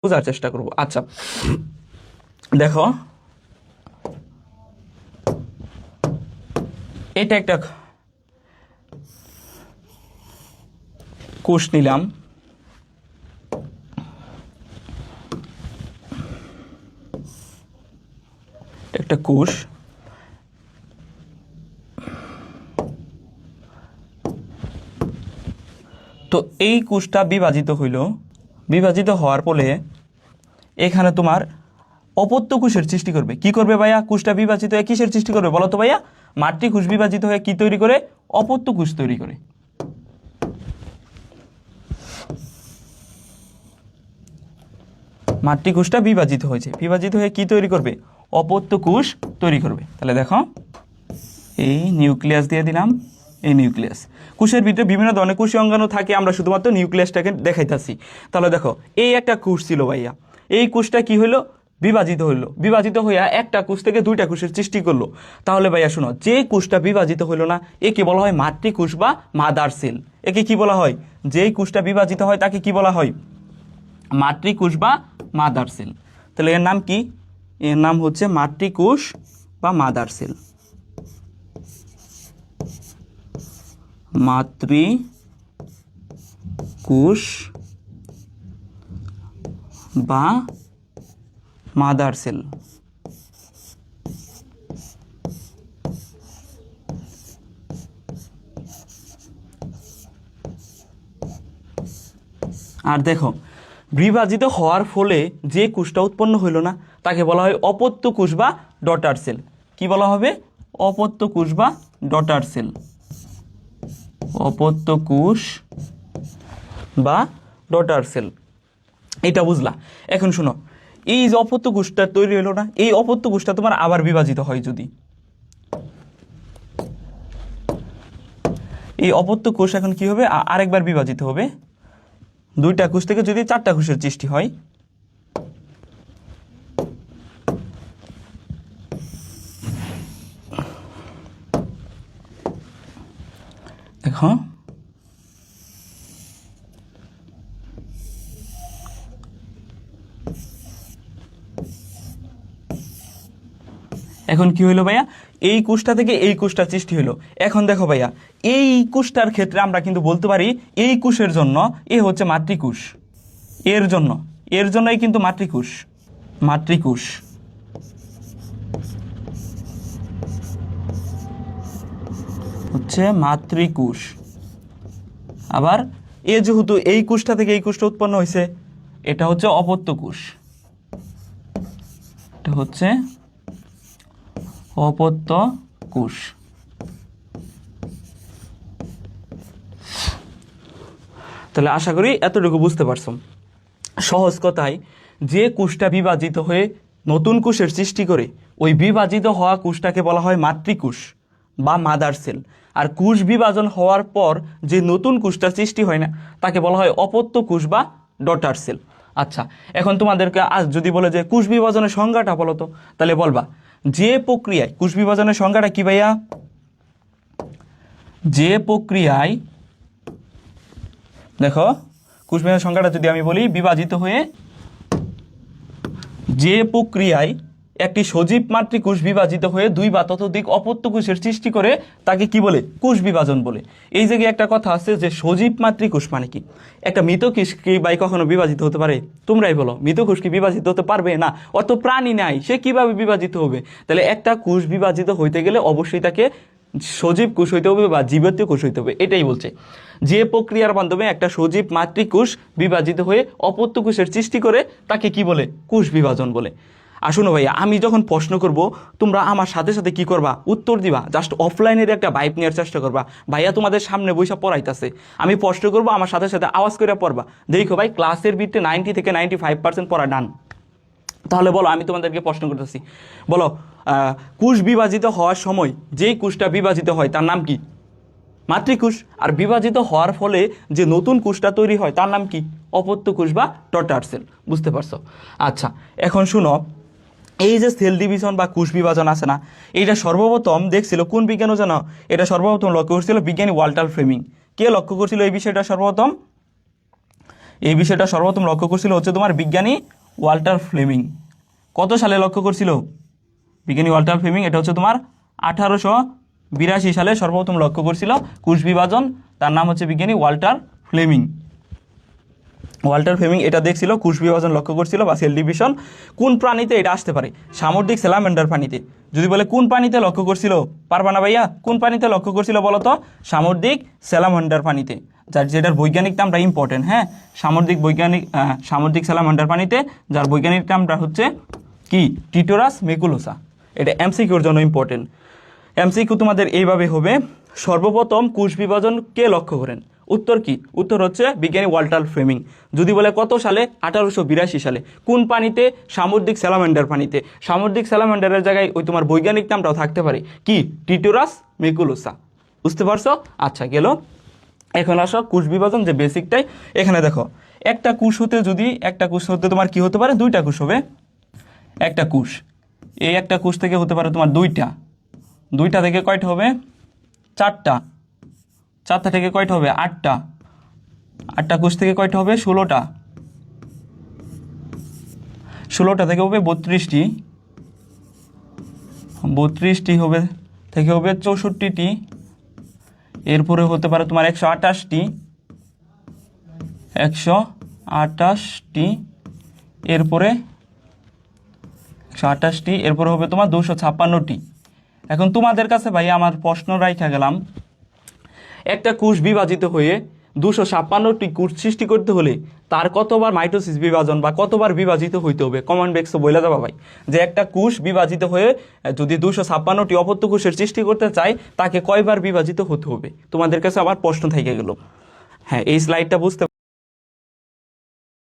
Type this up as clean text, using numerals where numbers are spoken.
বোঝার চেষ্টা করব। আচ্ছা দেখো, এটা একটা কোষ নিলাম, একটা কোষ, তো এই কোষটা বিভাজিত হইল, বিভাজিত হওয়ার ফলে এখানে তোমার অপত্য কোষের সৃষ্টি করবে। কি করবে ভাইয়া? কোষটা বিভাজিত হয়ে কিসের সৃষ্টি করবে বলো তো ভাইয়া? মাতৃকোষ বিভাজিত হয়ে কি তৈরি করে? অপত্য কোষ তৈরি করে। মাতৃকোষটা বিভাজিত হয়েছে, বিভাজিত হয়ে কি তৈরি করবে? অপত্য কোষ তৈরি করবে। তাহলে দেখো, এই নিউক্লিয়াস দিয়ে দিলাম, এই নিউক্লিয়াস। কোষের ভিতরে বিভিন্ন ধরনের কোষীয় অঙ্গাণু থাকে, আমরা শুধুমাত্র নিউক্লিয়াসটাকে দেখাইতেছি। তাহলে দেখো, এই একটা কোষ ছিল ভাইয়া, এই কোষটা কি হলো? বিভাজিত হইলো, বিভাজিত হইয়া একটা কোষ থেকে দুইটা কোষের সৃষ্টি করলো। তাহলে ভাইয়া শোনো, যে কোষটা বিভাজিত হইলো না, একে বলা হয় মাতৃকোষ বা মাদার সেল। একে কি বলা হয়? যেই কোষটা বিভাজিত হয় তাকে কি বলা হয়? মাতৃকোষ বা মাদার সেল। তাহলে এর নাম কি? এর নাম হচ্ছে মাতৃকোষ বা মাদার সেল। মাতৃকোষ বা মাদার সেল। আর দেখো, বিভাজিত হওয়ার ফলে যে কোষটা উৎপন্ন হইল না তাকে বলা হয় অপত্য কোষ বা ডটার সেল। কি বলা হবে? অপত্য কোষ বা ডটার সেল। অপত্য কোষ বা ডটার সেল, এটা বুঝলা? এখন শোনো, এই যে অপত্য কোষটা তৈরি হলো না, এই অপত্য কোষটা তোমার আবার বিভাজিত হয় যদি, এই অপত্য কোষ এখন কি হবে? আরেকবার বিভাজিত হবে। দুইটা কোষ থেকে যদি চারটা কোষের সৃষ্টি হয়, দেখো এখন কি হইলো ভাইয়া? এই কোষটা থেকে এই কোষটা সৃষ্টি হলো। এখন দেখো ভাইয়া, এই কোষটার ক্ষেত্রে আমরা কিন্তু বলতে পারি এই কোষের জন্য এ হচ্ছে মাতৃকোষ, এর জন্য, এর জন্যই কিন্তু মাতৃকোষ, মাতৃকোষ। হচ্ছে মাতৃকোষ। আবার এ যেহেতু এই কোষটা থেকে এই কোষটা উৎপন্ন হয়েছে, এটা হচ্ছে অপত্য কোষ, এটা হচ্ছে অপত্য কোষ। তাহলে আশা করি এতটুকু বুঝতে পারছো। সহজ কথায়, যে কোষটা বিভাজিত হয়ে নতুন কোষের সৃষ্টি করে, ওই বিভাজিত হওয়া কোষটাকে বলা হয় মাতৃকোষ বা মাদার সেল। আর কোষ বিভাজন হওয়ার পর যে নতুন কোষটা সৃষ্টি হয় না তাকে বলা হয় অপত্য কোষ বা ডটার সেল। আচ্ছা, এখন তোমাদেরকে আজ যদি বলে যে কোষ বিভাজনের সংজ্ঞাটা বলো তো, তাহলে বলবা যে প্রক্রিয়ায়, কোষ বিভাজনের সংজ্ঞাটা কি ভাইয়া? যে প্রক্রিয়ায়, দেখো কোষ বিভাজনের সংজ্ঞাটা যদি আমি বলি, বিভাজিত হয়ে, যে প্রক্রিয়ায় একটি সজীব মাতৃকোষ বিভাজিত হয়ে দুই বা ততোধিক অপত্য কোষের সৃষ্টি করে তাকে কি বলে? কোষ বিভাজন বলে। এই জায়গায় একটা কথা আছে যে সজীব মাতৃকোষ মানে কি? একটা মৃত কোষ কি ভাই কখনো বিভাজিত হতে পারে? তোমরাই বলো, মৃত কোষ কি বিভাজিত হতে পারবে? না, অত প্রাণী নাই, সে কিভাবে বিভাজিত হবে? তাহলে একটা কোষ বিভাজিত হইতে গেলে অবশ্যই তাকে সজীব কোষ হইতে হবে বা জীবাত্ম কোষ হইতে হবে। এটাই বলছে, যে প্রক্রিয়ার মাধ্যমে একটা সজীব মাতৃকোষ বিভাজিত হয়ে অপত্য কোষের সৃষ্টি করে তাকে কি বলে? কোষ বিভাজন বলে। আসুন ভাইয়া, আমি যখন প্রশ্ন করব তোমরা আমার সাথে সাথে কি করবা? উত্তর দিবা। জাস্ট অফলাইনের একটা ভাইব নেওয়ার চেষ্টা করবা। ভাইয়া তোমাদের সামনে বইসা পড়াইতেছে, আমি প্রশ্ন করবো, আমার সাথে সাথে আওয়াজ করে পড়বা। দেখো ভাই, ক্লাসের ভিত্তিতে 90 থেকে 95% পড়া ডান। তাহলে বলো, আমি তোমাদেরকে প্রশ্ন করতেছি, বলো কোষ বিভাজিত হওয়ার সময় যেই কোষটা বিভাজিত হয় তার নাম কি? মাতৃকোষ। আর বিভাজিত হওয়ার ফলে যে নতুন কোষটা তৈরি হয় তার নাম কি? অপত্য কোষ বা ডটার সেল। বুঝতে পারছো? আচ্ছা, এখন শুনো, এই যে সেল ডিভিশন বা কোষ বিভাজন আছে না, এইটা সর্বপ্রথম দেখছিল কোন বিজ্ঞানী জানো? এটা সর্বপ্রথম লক্ষ্য করছিল বিজ্ঞানী ওয়াল্টার ফ্লেমিং। কে লক্ষ্য করছিল এই বিষয়টা সর্বপ্রথম? এই বিষয়টা সর্বপ্রথম লক্ষ্য করছিল হচ্ছে তোমার বিজ্ঞানী ওয়াল্টার ফ্লেমিং। কত সালে লক্ষ্য করছিল বিজ্ঞানী ওয়াল্টার ফ্লেমিং? এটা হচ্ছে তোমার 1882 সালে সর্বপ্রথম লক্ষ্য করছিল কোষ বিভাজন। তার নাম হচ্ছে বিজ্ঞানী ওয়াল্টার ফ্লেমিং। ওয়াল্টার ফ্লেমিং এটা দেখছিল, কোষ বিভাজন লক্ষ্য করছিল বা সেল ডিভিশন। কোন প্রাণীতে এটা আসতে পারে? সামুদ্রিক স্যালামান্ডার প্রাণীতে। যদি বলে কোন প্রাণীতে লক্ষ্য করছিল, পারবা না ভাইয়া? কোন প্রাণীতে লক্ষ্য করছিল বলো তো? সামুদ্রিক স্যালামান্ডার প্রাণীতে, যেটার বৈজ্ঞানিক নামটা ইম্পর্টেন্ট। হ্যাঁ, সামুদ্রিক স্যালামান্ডার প্রাণীতে, যার বৈজ্ঞানিক নামটা হচ্ছে কি? টিটোরাস মেকুলোসা। এটা এমসিকিউর জন্য ইম্পর্টেন্ট। এমসিকিউ তোমাদের এইভাবে হবে, সর্বপ্রথম কোষ বিভাজন কে লক্ষ্য করেন? উত্তর কি? উত্তর হচ্ছে বিজ্ঞানী ওয়াল্টার ফ্লেমিং। যদি বলে কত সালে? 1882 সালে। কোন পানিতে? সামুদ্রিক স্যালামান্ডার পানিতে। সামুদ্রিক স্যালামান্ডারের জায়গায় ওই তোমার বৈজ্ঞানিক নামটাও থাকতে পারে কি? টিটোরাস মেকুলোসা। বুঝতে পারছো? আচ্ছা, গেল। এখন আসো কোষ বিভাজন যে বেসিকটাই। এখানে দেখো, একটা কোষ হতে তোমার কি হতে পারে? দুইটা কোষ হবে। একটা কোষ, এই একটা কোষ থেকে হতে পারে তোমার দুইটা থেকে কয়টা হবে? চারটা থেকে কয়টা হবে? আটটা কোষ থেকে কয়টা হবে? 16টা থেকে হবে 32টি হবে, থেকে হবে 64টি। এরপরে হতে পারে তোমার 128টি, এরপরে 128টি, এরপরে হবে তোমার 256টি। এখন তোমাদের কাছে ভাই আমার প্রশ্ন রাইখা গেলাম, একটা কোষ বিভাজিত হয়ে 256টি কোষ সৃষ্টি করতে হলে তার কতবার মাইটোসিস বিভাজন বা কতবার বিভাজিত হইতে হবে? কমেন্ট বক্সে বলে যাবা ভাই, যে একটা কোষ বিভাজিত হয়ে যদি 256টি অপত্য কোষের সৃষ্টি করতে চায় তাকে কয়বার বিভাজিত হতে হবে? তোমাদের কাছে আবার প্রশ্ন থেকে গেল। হ্যাঁ, এই স্লাইডটা বুঝতে